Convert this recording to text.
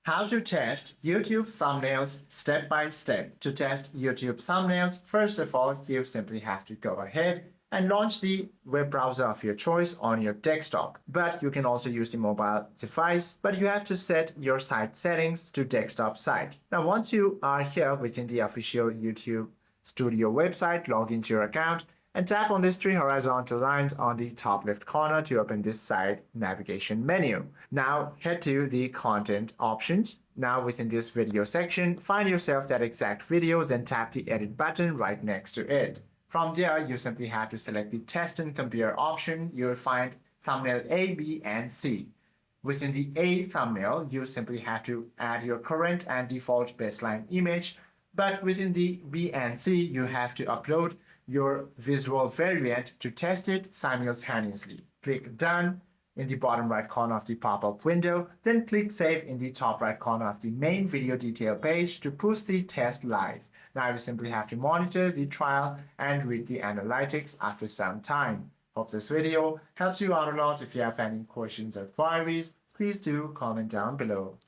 How to test YouTube thumbnails step by step. To test YouTube thumbnails, first of all, you simply have to go ahead and launch the web browser of your choice on your desktop. But you can also use the mobile device, but you have to set your site settings to desktop site. Now, once you are here within the official YouTube Studio website, log into your account and tap on these three horizontal lines on the top left corner to open this side navigation menu. Now head to the content options. Now within this video section, find yourself that exact video, then tap the edit button right next to it. From there, you simply have to select the test and compare option. You'll find thumbnail A, B, and C. Within the A thumbnail, you simply have to add your current and default baseline image. But within the B and C, you have to upload your visual variant to test it simultaneously. Click Done in the bottom right corner of the pop-up window, then click Save in the top right corner of the main video detail page to push the test live. Now you simply have to monitor the trial and read the analytics after some time. Hope this video helps you out a lot. If you have any questions or queries, please do comment down below.